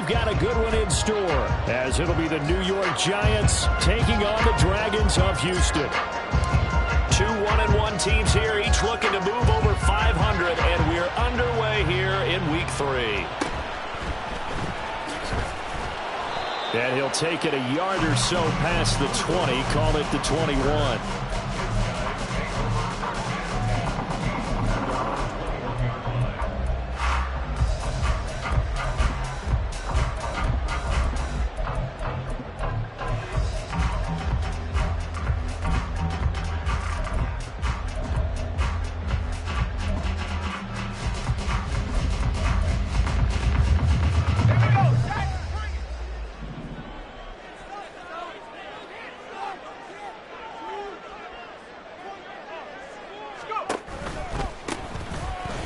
we've got a good one in store, as it'll be the New York Giants taking on the Dragons of Houston. Two 1-1 teams here, each looking to move over 500, and we're underway here in Week 3. And he'll take it a yard or so past the 20, call it the 21.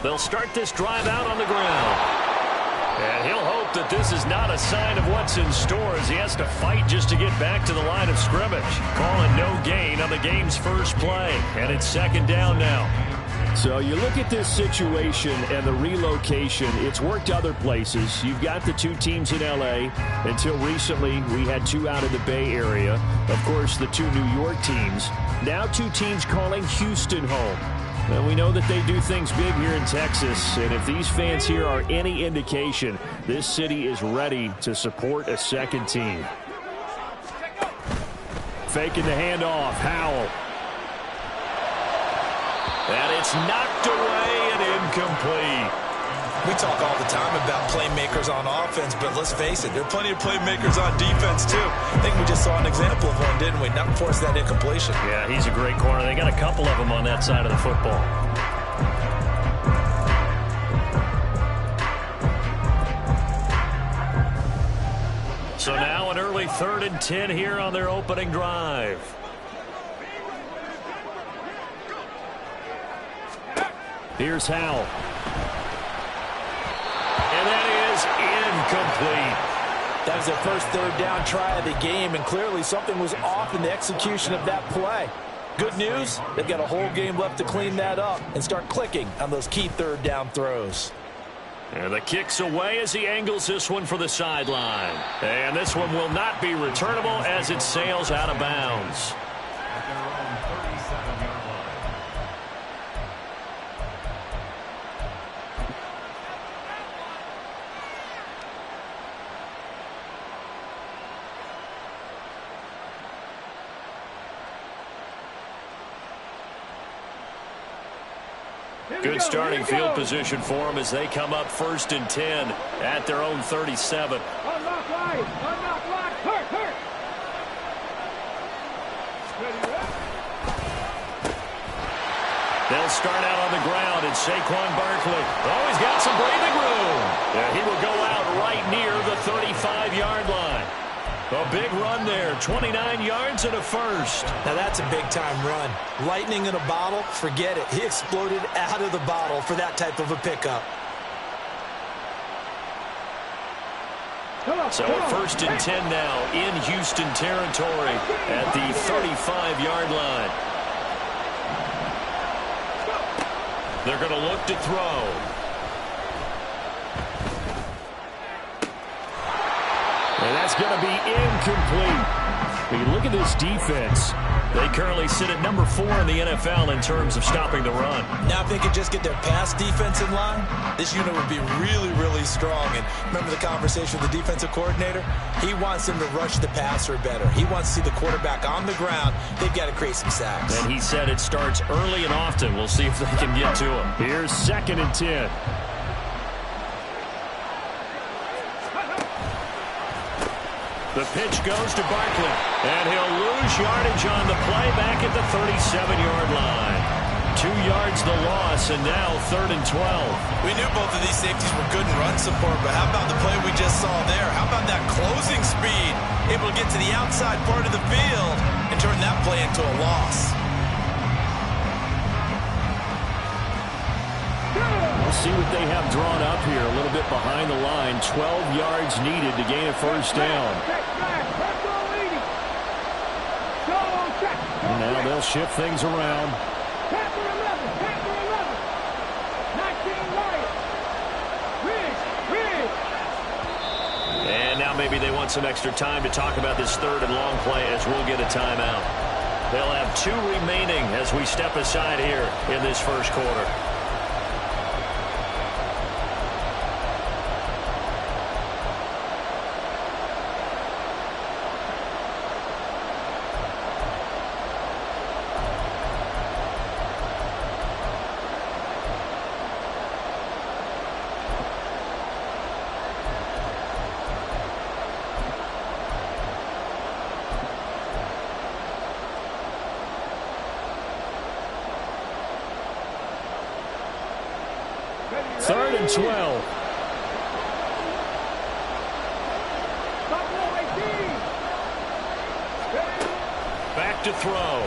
They'll start this drive out on the ground. And he'll hope that this is not a sign of what's in store as he has to fight just to get back to the line of scrimmage. Calling no gain on the game's first play. And it's second down now. So you look at this situation and the relocation, it's worked other places. You've got the two teams in L.A. Until recently, we had two out of the Bay Area. Of course, the two New York teams. Now two teams calling Houston home. Well, we know that they do things big here in Texas, and if these fans here are any indication, this city is ready to support a second team. Faking the handoff, Howell. And it's knocked away and incomplete. We talk all the time about playmakers on offense, but let's face it, there are plenty of playmakers on defense, too. I think we just saw an example of one, didn't we? Not force that incompletion. Yeah, he's a great corner. They got a couple of them on that side of the football. So now an early 3rd and 10 here on their opening drive. Here's Howell. And that is incomplete. That was their first third down try of the game, and clearly something was off in the execution of that play. Good news, they've got a whole game left to clean that up and start clicking on those key third down throws. And the kick's away as he angles this one for the sideline. And this one will not be returnable as it sails out of bounds. Good starting field position for them as they come up 1st and 10 at their own 37. Unlock right, hurt. They'll start out on the ground, and Saquon Barkley. Oh, he's got some breathing room. Yeah, he will go out right near the 35-yard line. A big run there, 29 yards and a first. Now that's a big-time run. Lightning in a bottle, forget it. He exploded out of the bottle for that type of a pickup. So a 1st and 10 now in Houston territory at the 35-yard line. They're going to look to throw. And that's going to be incomplete. When you look at this defense, they currently sit at number 4 in the NFL in terms of stopping the run. Now if they could just get their pass defense in line, this unit would be really, really strong. And remember the conversation with the defensive coordinator? He wants them to rush the passer better. He wants to see the quarterback on the ground. They've got to create some sacks. And he said it starts early and often. We'll see if they can get to him. Here's 2nd and 10. The pitch goes to Barkley, and he'll lose yardage on the play back at the 37-yard line. 2 yards the loss, and now 3rd and 12. We knew both of these safeties were good in run support, but how about the play we just saw there? How about that closing speed? Able to get to the outside part of the field and turn that play into a loss. We'll see what they have drawn up here a little bit behind the line. 12 yards needed to gain a first down. And now they'll shift things around. And now maybe they want some extra time to talk about this third and long play as we'll get a timeout. They'll have 2 remaining as we step aside here in this first quarter. Third and 12. Back to throw.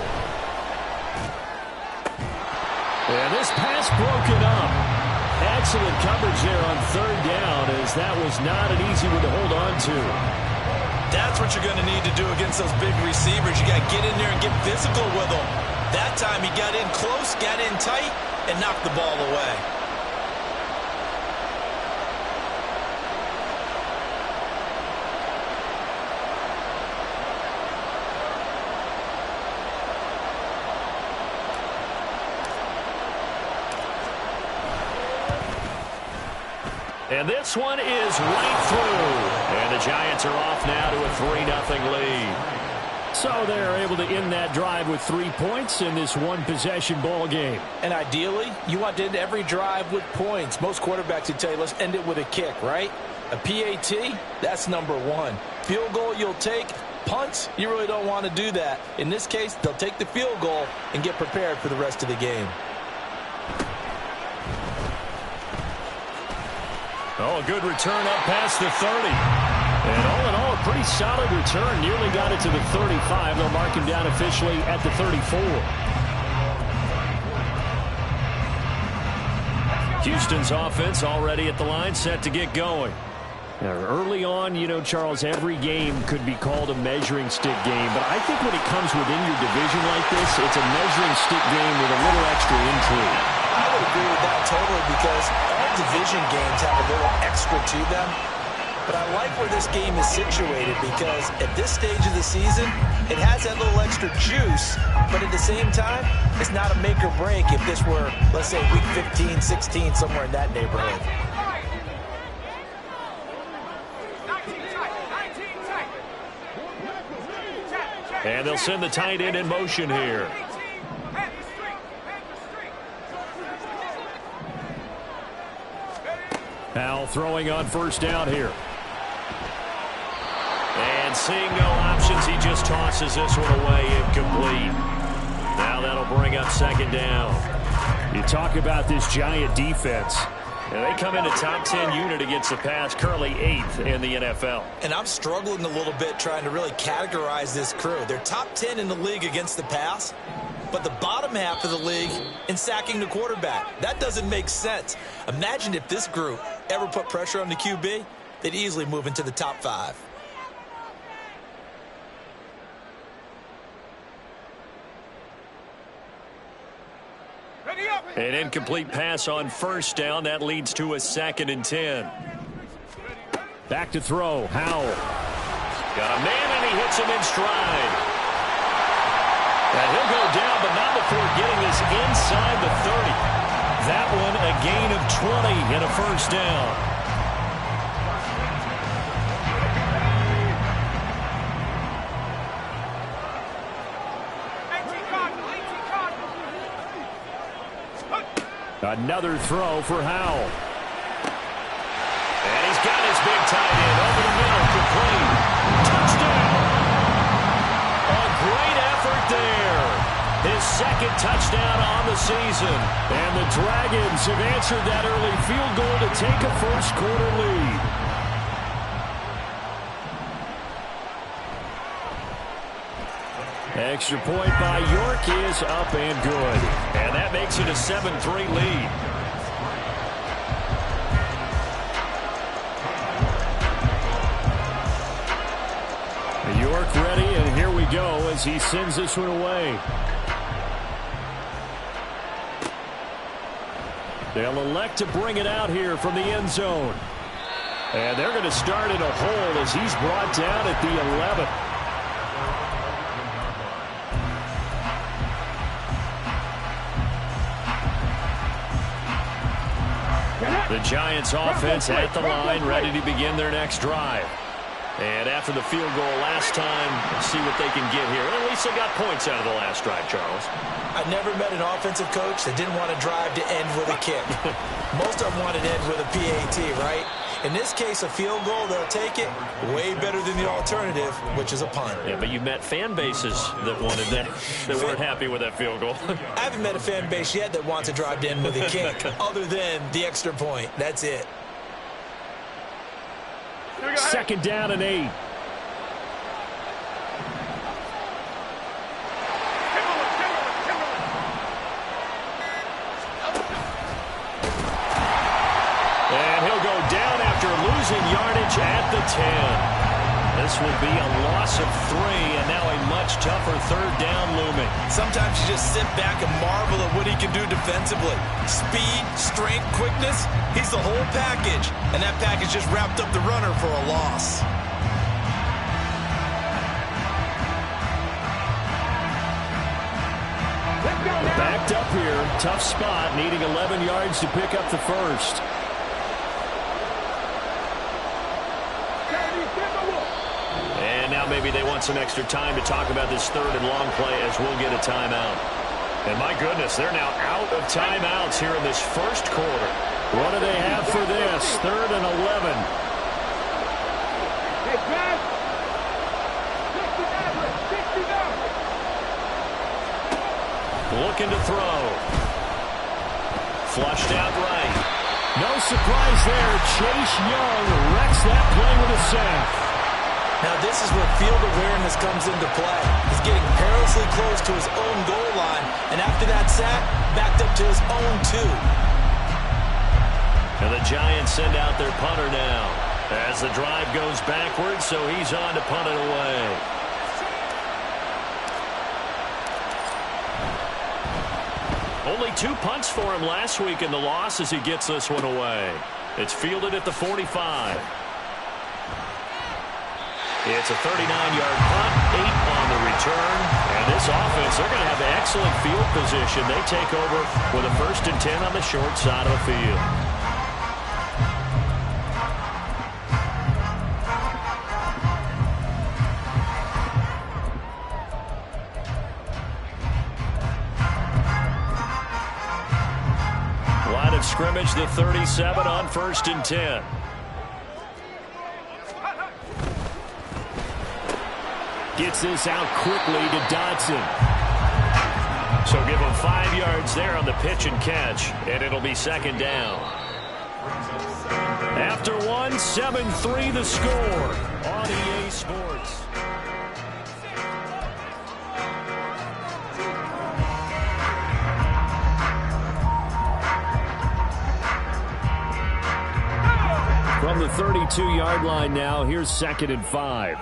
And this pass broken up. Excellent coverage there on third down, as that was not an easy one to hold on to. That's what you're going to need to do against those big receivers. You got to get in there and get physical with them. That time he got in close, got in tight, and knocked the ball away. And this one is right through. And the Giants are off now to a 3-0 lead. So they're able to end that drive with 3 points in this one-possession ball game. And ideally, you want to end every drive with points. Most quarterbacks would tell you, let's end it with a kick, right? A PAT, that's number 1. Field goal you'll take. Punts, you really don't want to do that. In this case, they'll take the field goal and get prepared for the rest of the game. Oh, a good return up past the 30. And all in all, a pretty solid return. Nearly got it to the 35. They'll mark him down officially at the 34. Houston's offense already at the line, set to get going. Now, early on, you know, Charles, every game could be called a measuring stick game. But I think when it comes within your division like this, it's a measuring stick game with a little extra intrigue. I would agree with that totally, because all division games have a little extra to them. But I like where this game is situated, because at this stage of the season, it has that little extra juice. But at the same time, it's not a make or break if this were, let's say, week 15, 16, somewhere in that neighborhood. And they'll send the tight end in motion here. Now throwing on first down here. And seeing no options, he just tosses this one away, incomplete. Now that'll bring up second down. You talk about this Giant defense. And they come into top 10 unit against the pass, currently 8th in the NFL. And I'm struggling a little bit trying to really categorize this crew. They're top 10 in the league against the pass, but the bottom half of the league in sacking the quarterback. That doesn't make sense. Imagine if this group ever put pressure on the QB, they'd easily move into the top 5. An incomplete pass on first down. That leads to a 2nd and 10. Back to throw. Howell. Got a man, and he hits him in stride. And he'll go down, but not before getting this inside the 30. That one a gain of 20 and a first down. Another throw for Howell. And he's got his big tight end over the middle, complete. Touchdown! A great effort there. His 2nd touchdown on the season. And the Dragons have answered that early field goal to take a first quarter lead. Extra point by York is up and good. And that makes it a 7-3 lead. York ready, and here we go as he sends this one away. They'll elect to bring it out here from the end zone. And they're going to start in a hole as he's brought down at the 11. The Giants offense at the line, ready to begin their next drive. And after the field goal last time, see what they can get here. At least they got points out of the last drive, Charles. I never met an offensive coach that didn't want to drive to end with a kick. Most of them wanted to end with a PAT, right? In this case, a field goal, they'll take it. Way better than the alternative, which is a punt. Yeah, but you met fan bases that wanted that weren't happy with that field goal. I haven't met a fan base yet that wants to drive to end with a kick, other than the extra point. That's it. Second down and 8. And he'll go down after losing yardage at the 10. This will be a loss of 3, and now a much tougher third down looming. Sometimes you just sit back and marvel at what he can do defensively. Speed, strength, quickness, he's the whole package. And that package just wrapped up the runner for a loss. Backed up here, tough spot, needing 11 yards to pick up the first. And now maybe they want some extra time to talk about this third and long play as we'll get a timeout. And my goodness, they're now out of timeouts here in this first quarter. What do they have for this? Third and 11. Looking to throw. Flushed out right. No surprise there. Chase Young wrecks that play with a sack. Now this is where field awareness comes into play. He's getting perilously close to his own goal line, and after that sack, backed up to his own 2. And the Giants send out their punter now as the drive goes backwards, so he's on to punt it away. Only 2 punts for him last week in the loss as he gets this one away. It's fielded at the 45. It's a 39-yard punt, 8 on the return. And this offense, they're going to have excellent field position. They take over with a 1st and 10 on the short side of the field. Line of scrimmage, the 37 on 1st and 10. Gets this out quickly to Dodson. So give him 5 yards there on the pitch and catch, and it'll be 2nd down. After 1, 7-3 the score on EA Sports. From the 32-yard line now, here's 2nd and 5.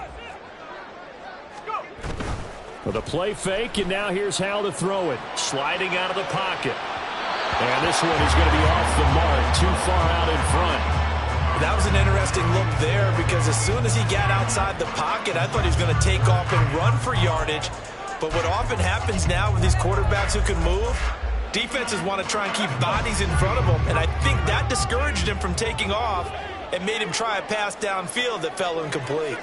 With a play fake, and now here's how to throw it. Sliding out of the pocket. And this one is going to be off the mark, too far out in front. That was an interesting look there because as soon as he got outside the pocket, I thought he was going to take off and run for yardage. But what often happens now with these quarterbacks who can move, defenses want to try and keep bodies in front of them. And I think that discouraged him from taking off and made him try a pass downfield that fell incomplete.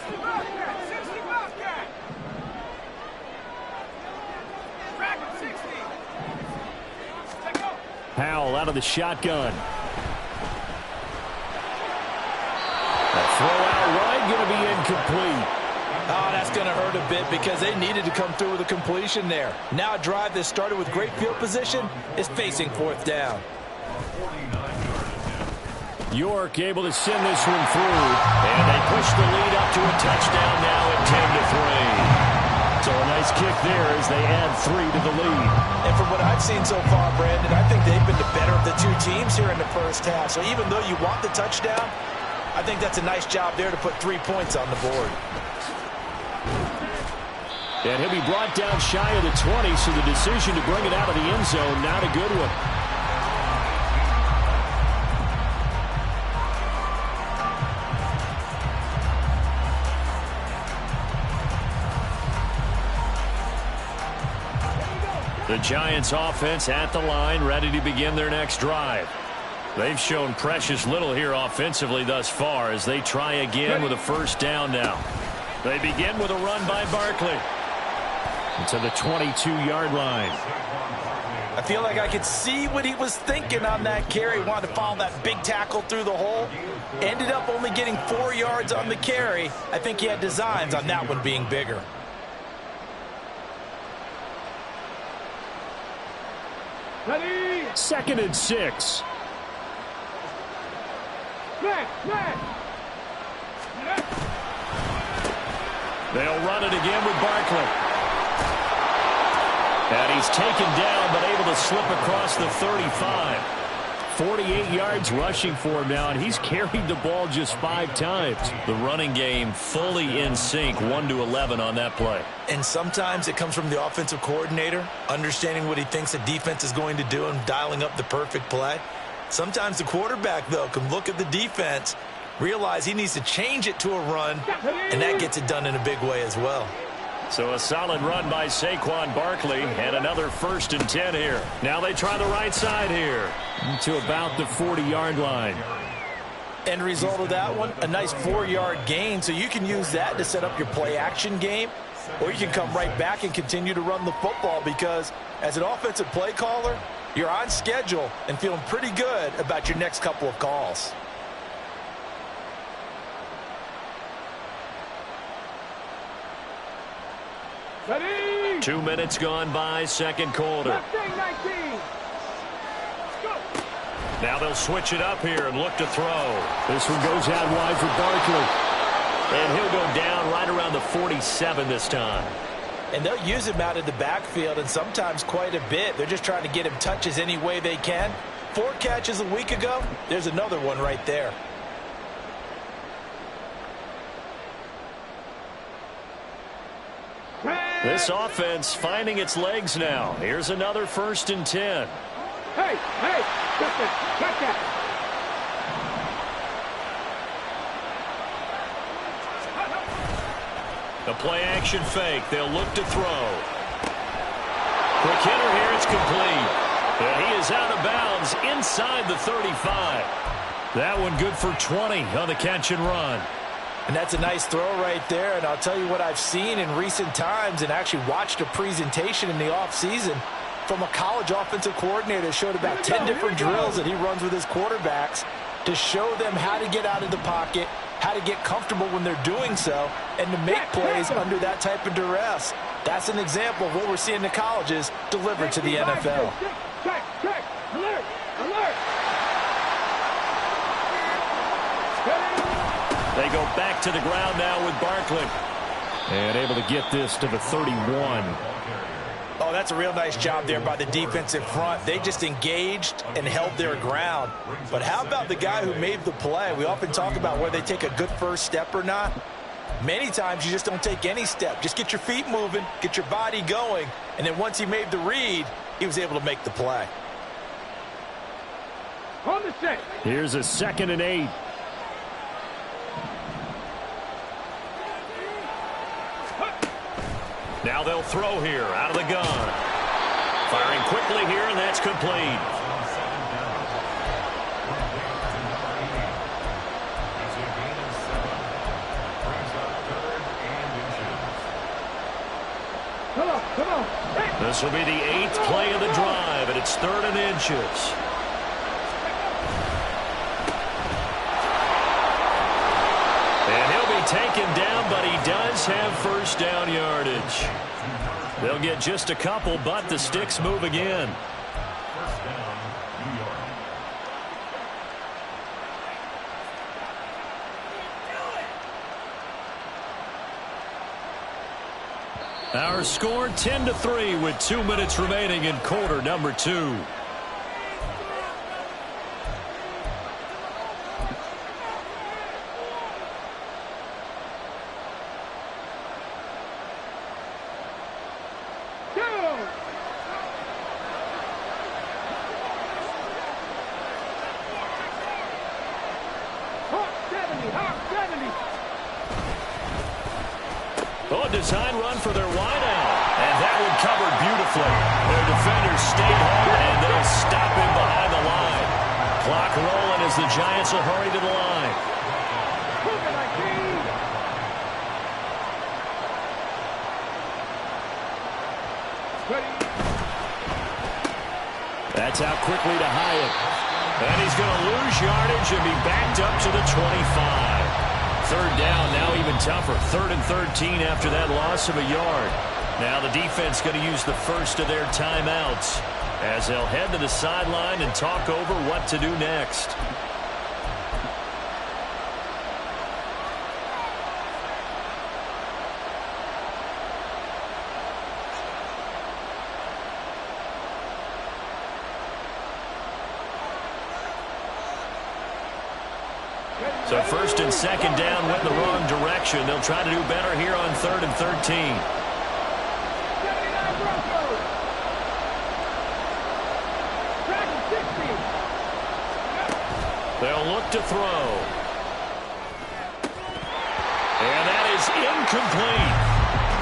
Powell out of the shotgun. That throw out wide going to be incomplete. Oh, that's going to hurt a bit because they needed to come through with a completion there. Now a drive that started with great field position is facing 4th down. York able to send this one through. And they push the lead up to a touchdown now at 10-3. So a nice kick there as they add 3 to the lead. And from what I've seen so far, Brandon, I think they've been the better of the 2 teams here in the first half. So even though you want the touchdown, I think that's a nice job there to put 3 points on the board. And he'll be brought down shy of the 20, so the decision to bring it out of the end zone, not a good one. The Giants offense at the line, ready to begin their next drive. They've shown precious little here offensively thus far as they try again with a first down now. They begin with a run by Barkley to the 22-yard line. I feel like I could see what he was thinking on that carry. Wanted to follow that big tackle through the hole. Ended up only getting 4 yards on the carry. I think he had designs on that one being bigger. Ready. 2nd and 6. They'll run it again with Barkley. And he's taken down, but able to slip across the 35. 48 yards rushing for him now, and he's carried the ball just 5 times. The running game fully in sync, 1-11 on that play. And sometimes it comes from the offensive coordinator, understanding what he thinks the defense is going to do and dialing up the perfect play. Sometimes the quarterback, though, can look at the defense, realize he needs to change it to a run, and that gets it done in a big way as well. So a solid run by Saquon Barkley and another 1st and 10 here. Now they try the right side here to about the 40-yard line. End result of that one, a nice 4-yard gain, so you can use that to set up your play-action game, or you can come right back and continue to run the football because as an offensive play caller, you're on schedule and feeling pretty good about your next couple of calls. Ready. 2 minutes gone by, second quarter. 19. Go. Now they'll switch it up here and look to throw. This one goes out wide for Barkley. And he'll go down right around the 47 this time. And they'll use him out of the backfield, and sometimes quite a bit. They're just trying to get him touches any way they can. 4 catches a week ago. There's another one right there. This offense finding its legs now. Here's another 1st and 10. Hey, catch that. The play-action fake. They'll look to throw. Quick hitter here. It's complete. And he is out of bounds inside the 35. That one good for 20 on the catch and run. And that's a nice throw right there. And I'll tell you what I've seen in recent times and actually watched a presentation in the offseason from a college offensive coordinator that showed about 10 different drills that he runs with his quarterbacks to show them how to get out of the pocket, how to get comfortable when they're doing so, and to make plays under that type of duress. That's an example of what we're seeing in the colleges delivered to the NFL. Check. Alert. They go back to the ground now with Barkley. And able to get this to the 31. Oh, that's a real nice job there by the defensive front. They just engaged and held their ground. But how about the guy who made the play? We often talk about whether they take a good first step or not. Many times you just don't take any step. Just get your feet moving, get your body going, and then once he made the read, he was able to make the play. On the set. Here's a 2nd and 8. Now they'll throw here out of the gun. Firing quickly here, and that's complete. Come on. This will be the 8th play of the drive, and it's 3rd and inches. And he'll be taken down, but he does have first down yardage. They'll get just a couple, but the sticks move again. Our score 10-3 with 2 minutes remaining in quarter number 2. Oh, design run for their wideout. And that one covered beautifully. Their defenders stayed home, and they'll stop him behind the line. Clock rolling as the Giants will hurry to the line. That's out quickly to Hyatt. And he's going to lose yardage and be backed up to the 25. Third down, now even tougher. 3rd and 13 after that loss of a yard. Now the defense going to use the first of their timeouts as they'll head to the sideline and talk over what to do next. So 1st and 2nd down went in the wrong direction. They'll try to do better here on 3rd and 13. They'll look to throw. And that is incomplete.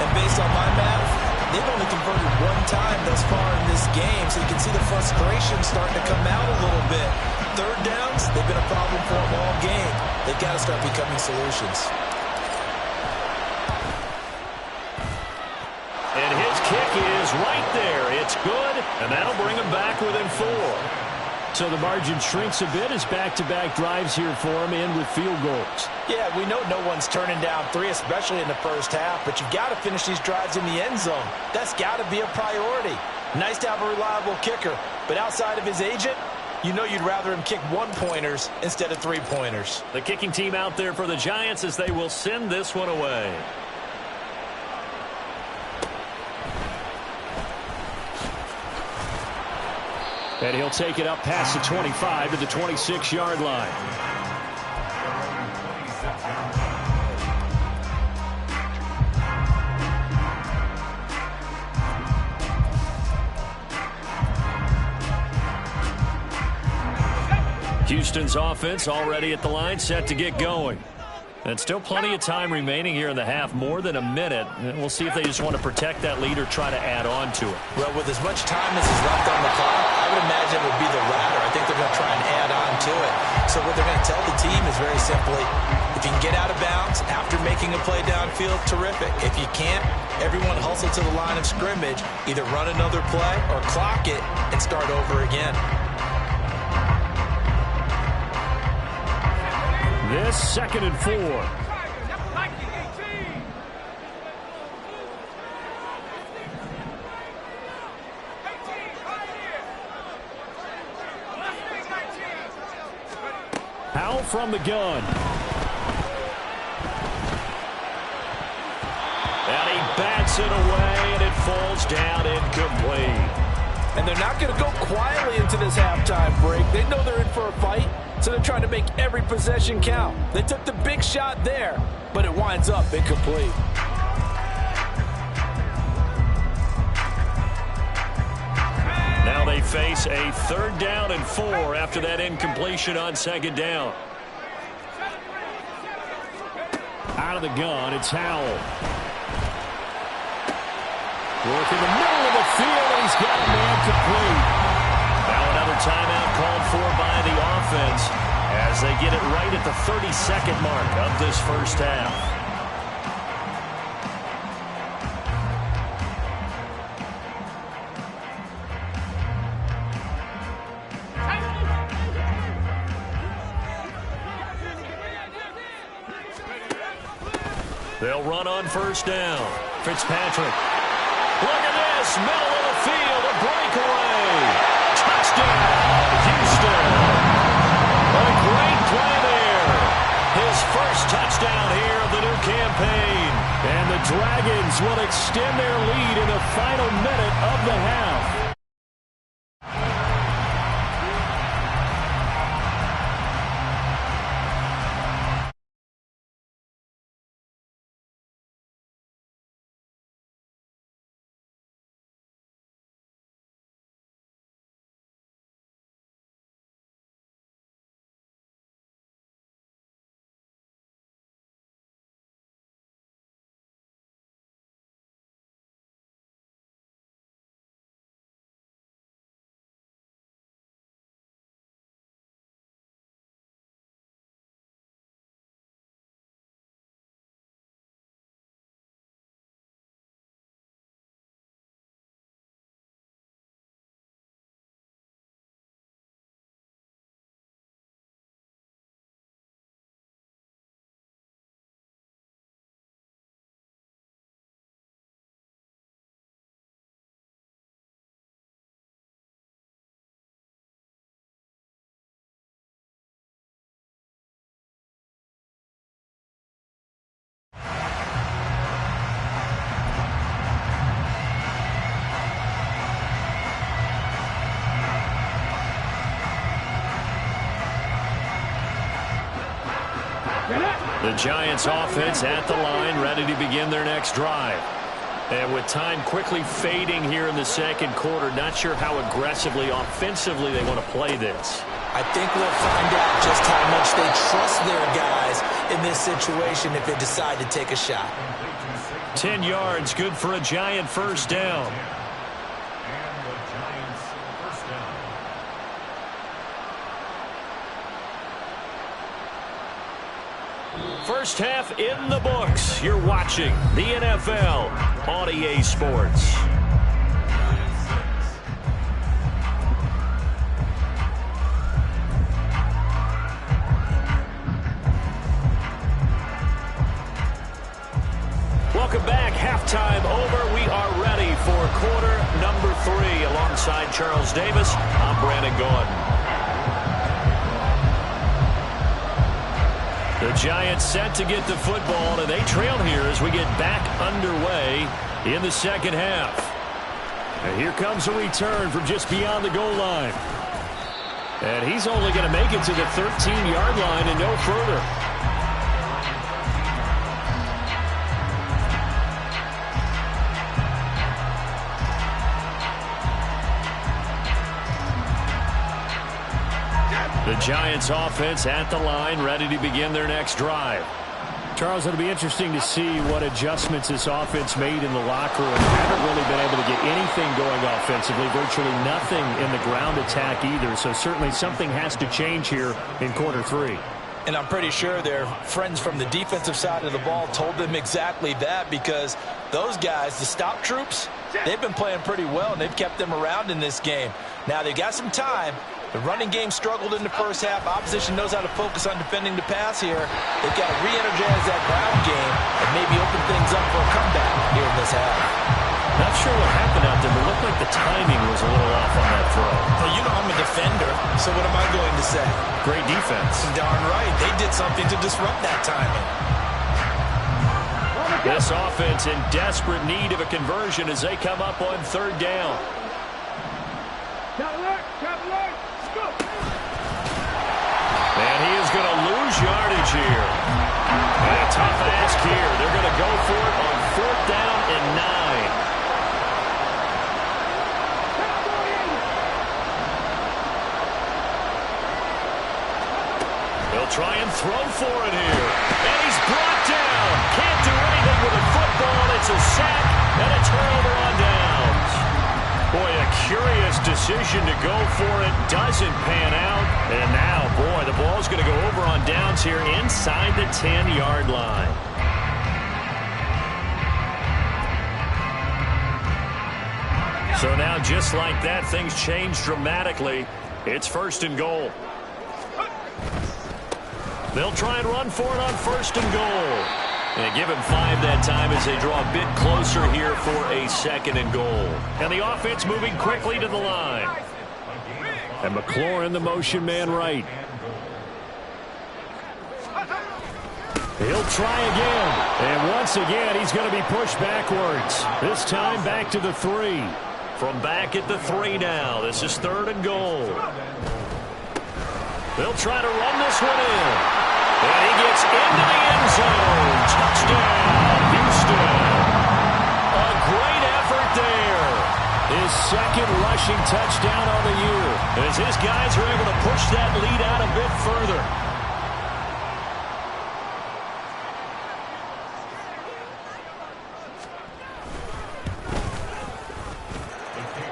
And based on my math, they've only converted one time thus far in this game, so you can see the frustration starting to come out a little bit. 3rd downs, they've been a problem for them all game. They've got to start becoming solutions. And his kick is right there. It's good, and that'll bring him back within 4. So the margin shrinks a bit as back-to-back drives here for him and with field goals. Yeah, we know no one's turning down 3, especially in the first half, but you've got to finish these drives in the end zone. That's got to be a priority. Nice to have a reliable kicker, but outside of his agent, you know you'd rather him kick 1-pointers instead of 3-pointers. The kicking team out there for the Giants as they will send this one away. And he'll take it up past the 25 to the 26-yard line. Houston's offense already at the line, set to get going. And still plenty of time remaining here in the half, more than a minute. And we'll see if they just want to protect that lead or try to add on to it. Well, with as much time as is left on the clock, I would imagine it would be the latter. I think they're going to try and add on to it. So what they're going to tell the team is very simply, if you can get out of bounds after making a play downfield, terrific. If you can't, everyone hustle to the line of scrimmage, either run another play or clock it and start over again. This 2nd and 4. Howell from the gun. And he bats it away, and it falls down incomplete. And they're not going to go quietly into this halftime break. They know they're in for a fight, so they're trying to make every possession count. They took the big shot there, but it winds up incomplete. Now they face a 3rd down and 4 after that incompletion on 2nd down. Out of the gun, it's Howell. Work in the middle of the field, and he's got a man complete. Now another timeout called for by the offense as they get it right at the 32nd mark of this first half. They'll run on 1st down. Fitzpatrick. Look at this, middle of the field, a breakaway. Touchdown, Houston. A great play there. His first touchdown here of the new campaign. And the Dragons will extend their lead in the final minute of the half. The Giants offense at the line, ready to begin their next drive. And with time quickly fading here in the second quarter, not sure how aggressively, offensively they want to play this. I think we'll find out just how much they trust their guys in this situation if they decide to take a shot. 10 yards, good for a Giant first down. First half in the books. You're watching the NFL on EA Sports. Welcome back. Halftime over. We are ready for quarter number 3. Alongside Charles Davis, I'm Brandon Gordon. The Giants set to get the football, and they trail here as we get back underway in the second half. And here comes a return from just beyond the goal line. And he's only going to make it to the 13-yard line and no further. The Giants offense at the line, ready to begin their next drive. Charles, it'll be interesting to see what adjustments this offense made in the locker room. Haven't really been able to get anything going offensively, virtually nothing in the ground attack either. So certainly something has to change here in quarter 3. And I'm pretty sure their friends from the defensive side of the ball told them exactly that, because those guys, the stop troops, they've been playing pretty well, and they've kept them around in this game. Now, they've got some time. The running game struggled in the first half. Opposition knows how to focus on defending the pass here. They've got to re-energize that ground game and maybe open things up for a comeback here in this half. Not sure what happened out there, but it looked like the timing was a little off on that throw. Well, you know I'm a defender, so what am I going to say? Great defense. Darn right. They did something to disrupt that timing. This offense in desperate need of a conversion as they come up on third down. And he is going to lose yardage here. And a tough ask here. They're going to go for it on fourth down and 9. They'll try and throw for it here. And he's brought down. Can't do anything with a football. It's a sack and a turnover on downs. Boy, a curious decision to go for it. Doesn't pan out. And now, boy, the ball's going to go over on downs here inside the 10-yard line. So now, just like that, things change dramatically. It's first and goal. They'll try and run for it on first and goal. And they give him 5 that time as they draw a bit closer here for a second and goal. And the offense moving quickly to the line. And McLaurin, the motion man right. He'll try again. And once again, he's going to be pushed backwards. This time back to the 3. From back at the 3 now. This is third and goal. They'll try to run this one in. And he gets into the end zone. Touchdown, Houston. A great effort there. His second rushing touchdown on the year. As his guys are able to push that lead out a bit further.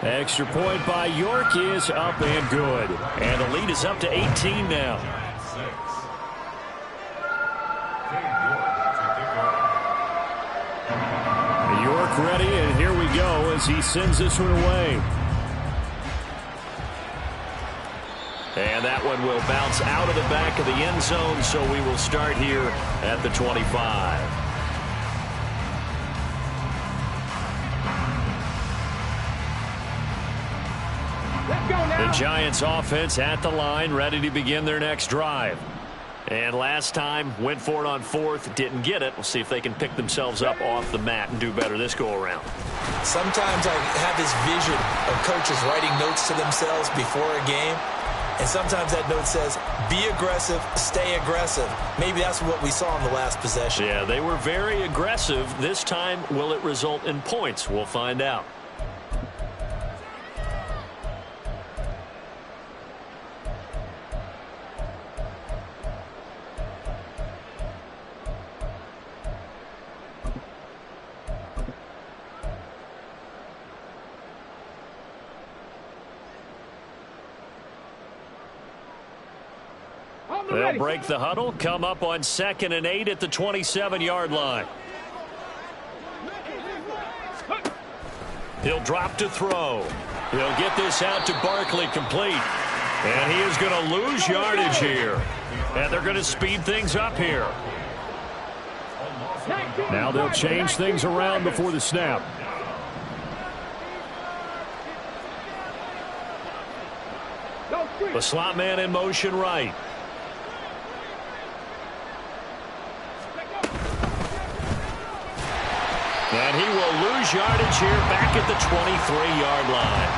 Extra point by York is up and good. And the lead is up to 18 now. York ready, and here we go as he sends this one away. And that one will bounce out of the back of the end zone, so we will start here at the 25. The Giants offense at the line, ready to begin their next drive. And last time, went for it on fourth, didn't get it. We'll see if they can pick themselves up off the mat and do better this go-around. Sometimes I have this vision of coaches writing notes to themselves before a game. And sometimes that note says, be aggressive, stay aggressive. Maybe that's what we saw in the last possession. Yeah, they were very aggressive. This time, will it result in points? We'll find out. They'll break the huddle, come up on 2nd and 8 at the 27-yard line. He'll drop to throw. He'll get this out to Barkley complete. And he is going to lose yardage here. And they're going to speed things up here. Now they'll change things around before the snap. The slot man in motion right. And he will lose yardage here back at the 23-yard line.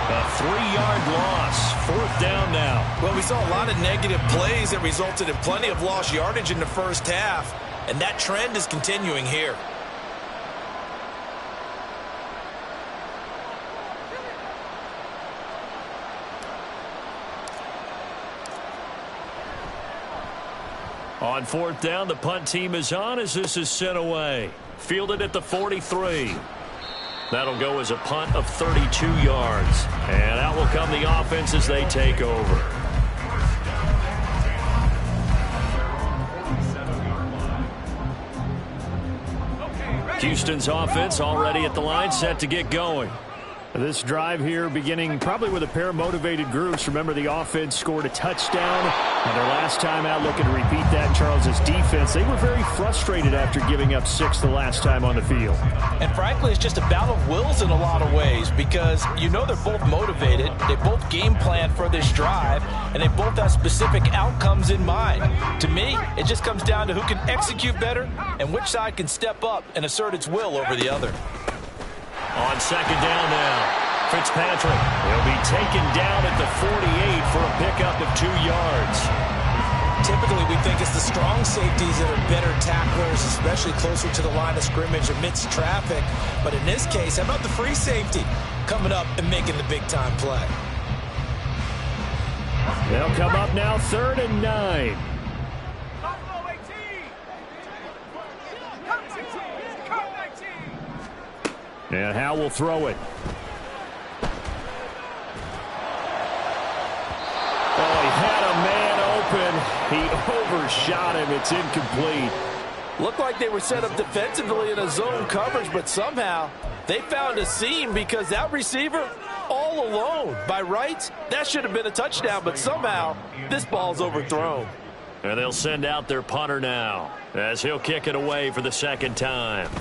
A 3-yard loss. 4th down now. Well, we saw a lot of negative plays that resulted in plenty of lost yardage in the first half. And that trend is continuing here. On 4th down, the punt team is on as this is sent away. Fielded at the 43. That'll go as a punt of 32 yards. And out will come the offense as they take over. Houston's offense already at the line, set to get going. This drive here beginning probably with a pair of motivated groups. Remember, the offense scored a touchdown. And their last time out looking to repeat that in Charles's defense. They were very frustrated after giving up 6 the last time on the field. And frankly, it's just a battle of wills in a lot of ways because you know they're both motivated. They both game plan for this drive, and they both have specific outcomes in mind. To me, it just comes down to who can execute better and which side can step up and assert its will over the other. On 2nd down now, Fitzpatrick will be taken down at the 48 for a pickup of 2 yards. Typically, we think it's the strong safeties that are better tacklers, especially closer to the line of scrimmage amidst traffic. But in this case, how about the free safety coming up and making the big-time play? They'll come up now 3rd and 9. And Howe will throw it. Oh, he had a man open. He overshot him. It's incomplete. Looked like they were set up defensively in a zone coverage, but somehow they found a seam because that receiver all alone. By rights, that should have been a touchdown, but somehow this ball's overthrown. And they'll send out their punter now as he'll kick it away for the 2nd time.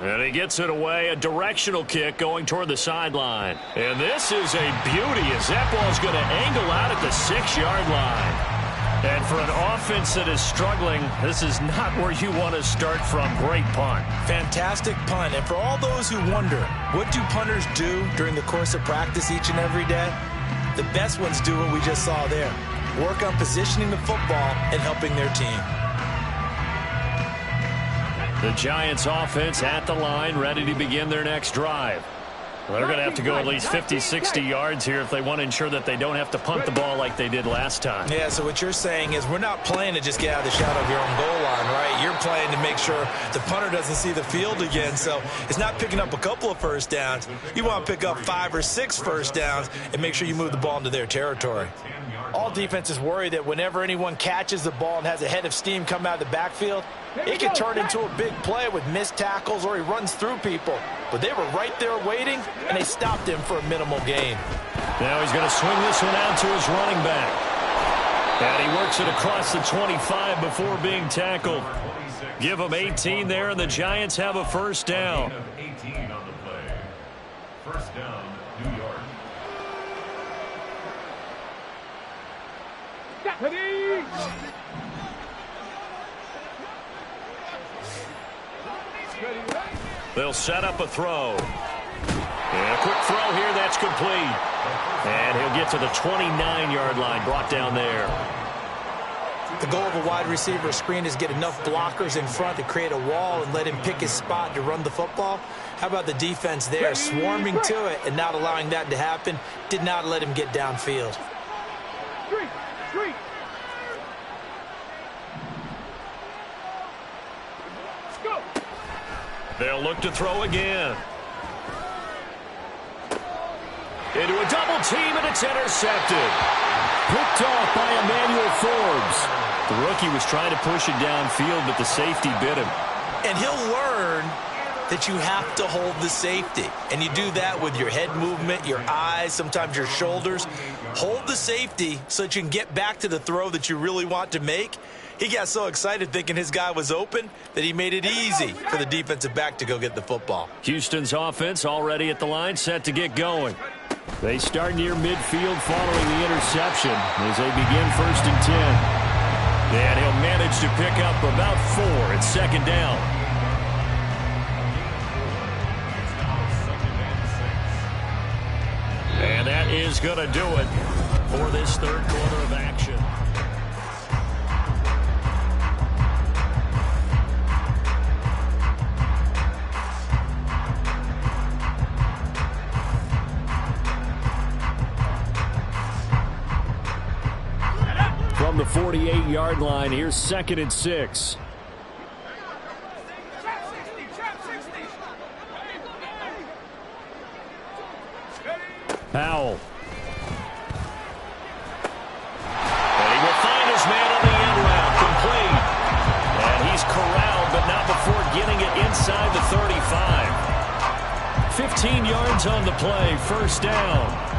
And he gets it away, a directional kick going toward the sideline. And this is a beauty as that ball's going to angle out at the 6-yard line. And for an offense that is struggling, this is not where you want to start from. Great punt. Fantastic punt. And for all those who wonder, what do punters do during the course of practice each and every day? The best ones do what we just saw there. Work on positioning the football and helping their team. The Giants offense at the line, ready to begin their next drive. Well, they're going to have to go at least 50, 60 yards here if they want to ensure that they don't have to punt the ball like they did last time. Yeah, so what you're saying is we're not playing to just get out of the shadow of your own goal line, right? You're playing to make sure the punter doesn't see the field again. So it's not picking up a couple of first downs. You want to pick up 5 or 6 first downs and make sure you move the ball into their territory. All defenses worry that whenever anyone catches the ball and has a head of steam come out of the backfield, it can turn into a big play with missed tackles or he runs through people. But they were right there waiting, and they stopped him for a minimal gain. Now he's going to swing this one out to his running back. And he works it across the 25 before being tackled. Give him 18 there, and the Giants have a first down. 18 on the play. First down, New York. They'll set up a throw. And a quick throw here, that's complete. And he'll get to the 29-yard line, brought down there. The goal of a wide receiver screen is get enough blockers in front to create a wall and let him pick his spot to run the football. How about the defense there, swarming to it and not allowing that to happen? Did not let him get downfield. Street. Go. They'll look to throw again. Into a double team, and it's intercepted. Picked off by Emmanuel Forbes. The rookie was trying to push it downfield, but the safety bit him. And he'll learn that you have to hold the safety. And you do that with your head movement, your eyes, sometimes your shoulders. Hold the safety so that you can get back to the throw that you really want to make. He got so excited thinking his guy was open that he made it easy for the defensive back to go get the football. Houston's offense already at the line, set to get going. They start near midfield following the interception as they begin 1st and 10. And he'll manage to pick up about 4 at 2nd down. And that is going to do it for this 3rd quarter of action. From the 48-yard line, here's 2nd and 6. Powell. And he will find his man on the end route, complete. And he's corralled, but not before getting it inside the 35. 15 yards on the play, 1st down.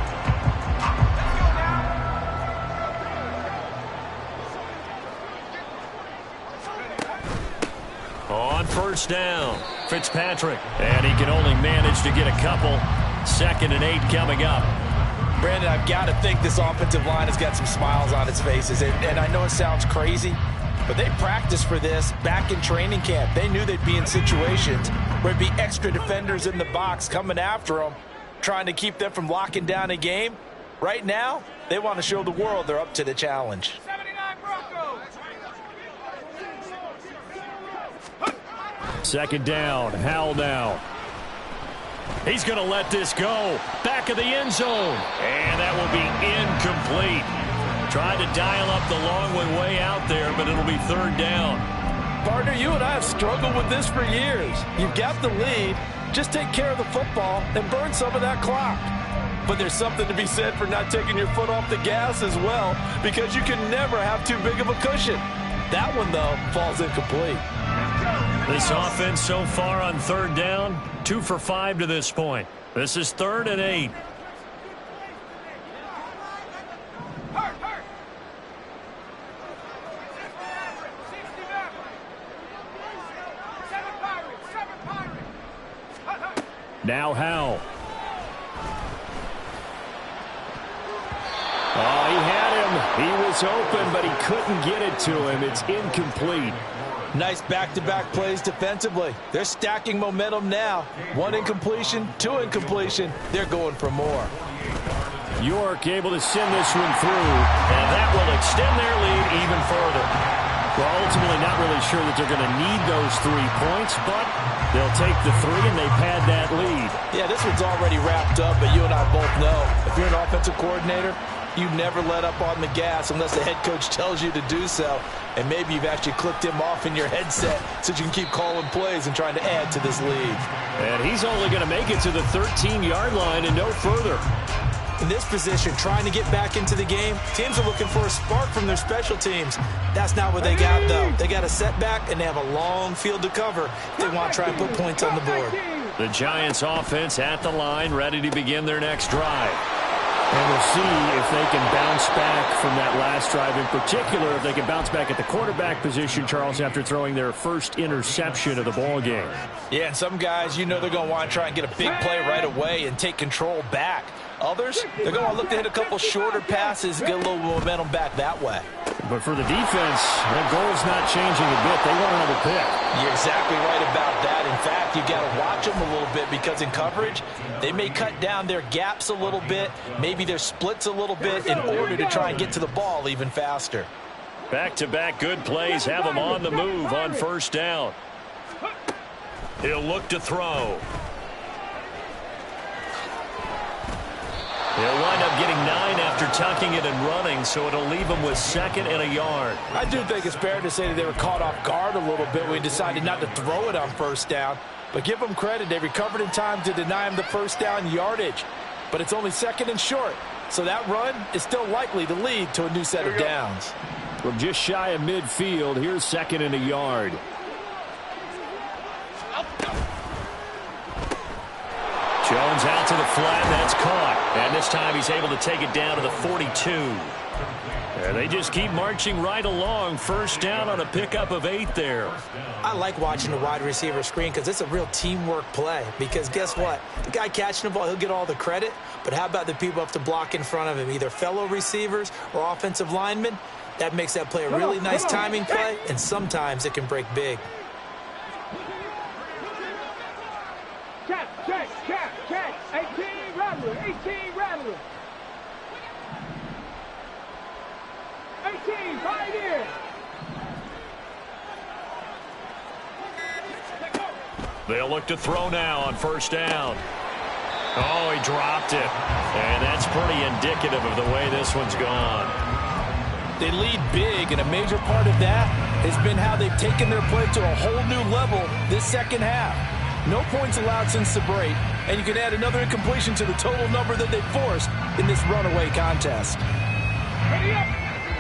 On 1st down, Fitzpatrick. And he can only manage to get a couple. 2nd and 8 coming up. Brandon, I've got to think this offensive line has got some smiles on its faces. And I know it sounds crazy, but they practiced for this back in training camp. They knew they'd be in situations where there'd be extra defenders in the box coming after them, trying to keep them from locking down a game. Right now, they want to show the world they're up to the challenge. 79 Broncos. 2nd down, Howell now. He's going to let this go. Back of the end zone. And that will be incomplete. Tried to dial up the long way out there, but it'll be 3rd down. Partner, you and I have struggled with this for years. You've got the lead. Just take care of the football and burn some of that clock. But there's something to be said for not taking your foot off the gas as well, because you can never have too big of a cushion. That one, though, falls incomplete. This offense so far on 3rd down, 2 for 5 to this point. This is 3rd and 8. Now Howell. Oh, he had him. He was open, but he couldn't get it to him. It's incomplete. Nice back-to-back plays defensively. They're stacking momentum now. 1 incompletion, 2 incompletion. They're going for more. York able to send this one through. And that will extend their lead even further. Well, ultimately not really sure that they're going to need those 3 points, but they'll take the 3 and they pad that lead. Yeah, this one's already wrapped up, but you and I both know if you're an offensive coordinator, you never let up on the gas unless the head coach tells you to do so. And maybe you've actually clicked him off in your headset so you can keep calling plays and trying to add to this lead. And he's only going to make it to the 13-yard line and no further. In this position, trying to get back into the game, teams are looking for a spark from their special teams. That's not what they got, though. They got a setback, and they have a long field to cover if they want to try and put points on the board. The Giants offense at the line, ready to begin their next drive. And we'll see if they can bounce back from that last drive. In particular, if they can bounce back at the quarterback position, Charles, after throwing their first interception of the ball game. Yeah, and some guys, you know they're going to want to try and get a big play right away and take control back. Others, they're going to look to hit a couple shorter passes, get a little momentum back that way. But for the defense, their goal's not changing a bit. They want another pick. You're exactly right about that. In fact, you've got to watch them a little bit because in coverage, they may cut down their gaps a little bit, maybe their splits a little bit in order to try and get to the ball even faster. Back-to-back good plays have him on the move on first down. He'll look to throw. He'll wind up getting 9 after tucking it and running, so it'll leave him with 2nd and a yard. I do think it's fair to say that they were caught off guard a little bit when he decided not to throw it on first down. But give them credit. They recovered in time to deny him the first down yardage. But it's only 2nd and short. So that run is still likely to lead to a new set of downs. From just shy of midfield, here's 2nd and a yard. Jones out to the flat. That's caught. And this time he's able to take it down to the 42. And they just keep marching right along. First down on a pickup of 8 there. I like watching the wide receiver screen because it's a real teamwork play. Because guess what? The guy catching the ball, he'll get all the credit. But how about the people up to block in front of him, either fellow receivers or offensive linemen? That makes that play a really nice timing play, and sometimes it can break big. Check. 18 Rattler. 18 Rattler. 18 Pioneer. They'll look to throw now on first down. Oh, he dropped it. And that's pretty indicative of the way this one's gone. They lead big, and a major part of that has been how they've taken their play to a whole new level this second half. No points allowed since the break, and you can add another incompletion to the total number that they forced in this runaway contest.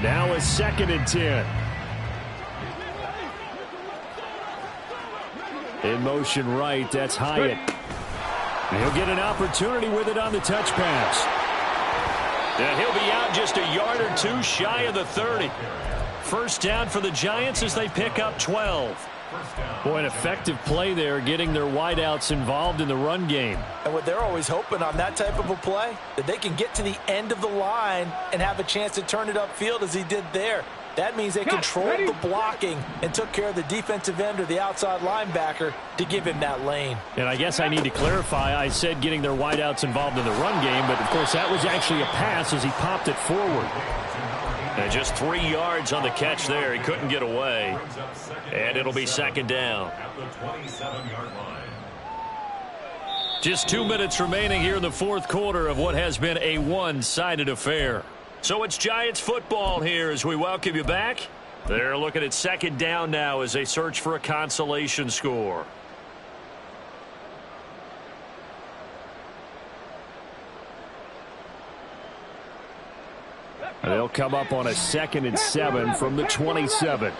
Now it's 2nd and 10. In motion right, that's Hyatt. He'll get an opportunity with it on the touch pass. And he'll be out just a yard or 2 shy of the 30. First down for the Giants as they pick up 12. Boy, an effective play there, getting their wideouts involved in the run game. And what they're always hoping on that type of a play, that they can get to the end of the line and have a chance to turn it upfield as he did there. That means they controlled the blocking and took care of the defensive end or the outside linebacker to give him that lane. And I guess I need to clarify, I said getting their wideouts involved in the run game, but of course that was actually a pass as he popped it forward. And just 3 yards on the catch there. He couldn't get away. And it'll be 2nd down. Just 2 minutes remaining here in the 4th quarter of what has been a one-sided affair. So it's Giants football here as we welcome you back. They're looking at 2nd down now as they search for a consolation score. They'll come up on a 2nd and 7 from the 27.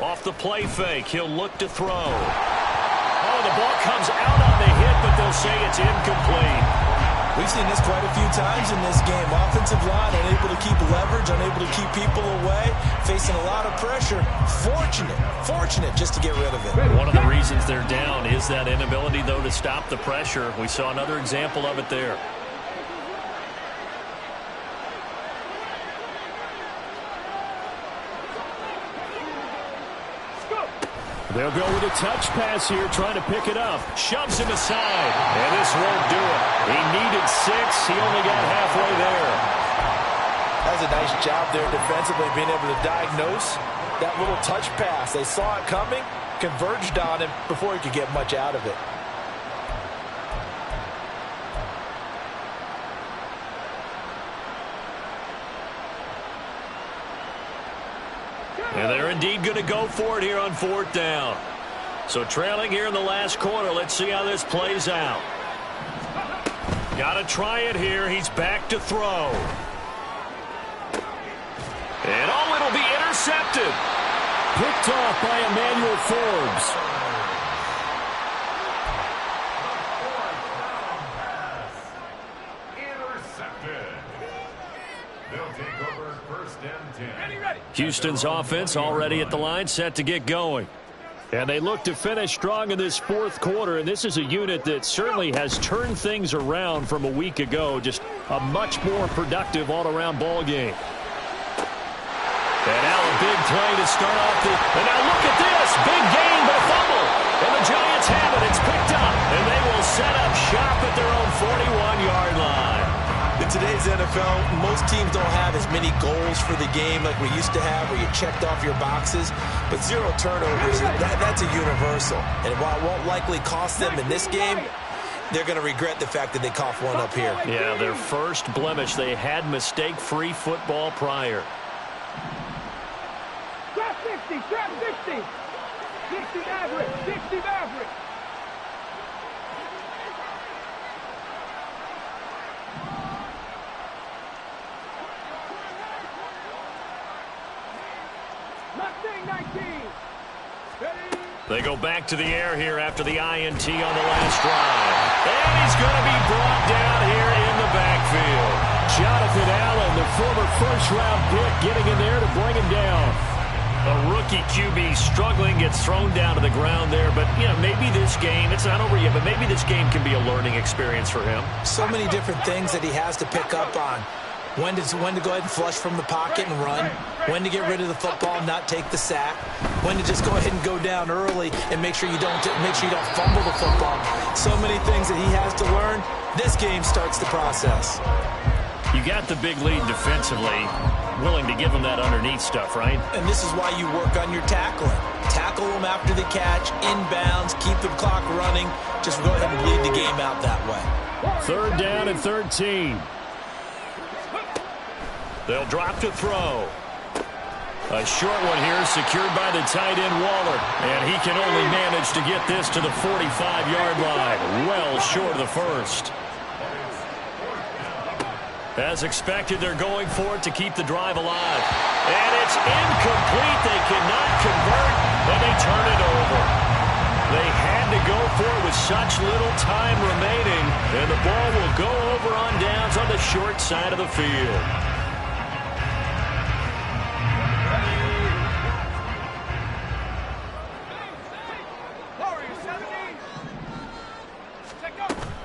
Off the play fake, he'll look to throw. Oh, the ball comes out on the hit, but they'll say it's incomplete. We've seen this quite a few times in this game. Offensive line unable to keep leverage, unable to keep people away, facing a lot of pressure. Fortunate just to get rid of it. One of the reasons they're down is that inability, though, to stop the pressure. We saw another example of it there. They'll go with a touch pass here, trying to pick it up. Shoves him aside, and this won't do it. He needed 6. He only got halfway there. That was a nice job there defensively, being able to diagnose that little touch pass. They saw it coming, converged on him before he could get much out of it. And they're indeed going to go for it here on 4th down. So trailing here in the last quarter. Let's see how this plays out. Got to try it here. He's back to throw. And it'll be intercepted. Picked off by Emmanuel Forbes. First and 10. Houston's offense already at the line, set to get going. And they look to finish strong in this fourth quarter, and this is a unit that certainly has turned things around from a week ago. Just a much more productive all-around ball game. And now a big play to start off the... And now look at this! Big gain, but a fumble! And the Giants have it. It's picked up. And they will set up shop at their own 41-yard line. In today's NFL, most teams don't have as many goals for the game like we used to have, where you checked off your boxes. But 0 turnovers, that's a universal. And while it won't likely cost them in this game, they're going to regret the fact that they coughed one up here. Yeah, their first blemish. They had mistake-free football prior. Trap 60, trap 60. 60 Maverick, 60 Maverick. Mustang 19. Ready? They go back to the air here after the INT on the last drive. And he's going to be brought down here in the backfield. Jonathan Allen, the former first-round pick, getting in there to bring him down. A rookie QB struggling, gets thrown down to the ground there. But, you know, maybe this game, it's not over yet, but maybe this game can be a learning experience for him. So many different things that he has to pick up on. When to go ahead and flush from the pocket and run. When to get rid of the football and not take the sack. When to just go ahead and go down early and make sure you don't fumble the football. So many things that he has to learn. This game starts the process. You got the big lead defensively, willing to give him that underneath stuff, right? And this is why you work on your tackling. Tackle them after the catch, inbounds, keep the clock running. Just go ahead and bleed the game out that way. 3rd down and 13. They'll drop to throw. A short one here, secured by the tight end Waller. And he can only manage to get this to the 45-yard line. Well short of the first. As expected, they're going for it to keep the drive alive. And it's incomplete. They cannot convert, and they turn it over. They had to go for it with such little time remaining, and the ball will go over on downs on the short side of the field.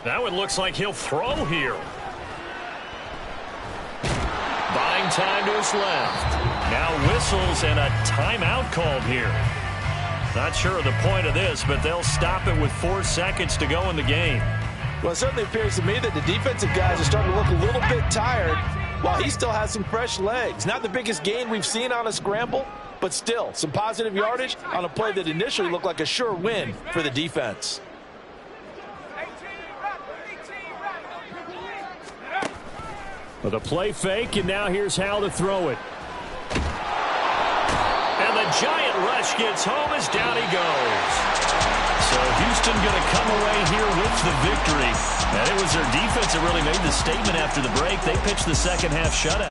Now it looks like he'll throw here. Buying time to his left. Now whistles and a timeout called here. Not sure of the point of this, but they'll stop it with 4 seconds to go in the game. Well, it certainly appears to me that the defensive guys are starting to look a little bit tired while he still has some fresh legs. Not the biggest gain we've seen on a scramble, but still some positive yardage on a play that initially looked like a sure win for the defense. With a play fake, and now here's how to throw it. And the giant rush gets home as down he goes. So Houston going to come away here with the victory. And it was their defense that really made the statement after the break. They pitched the second half shutout.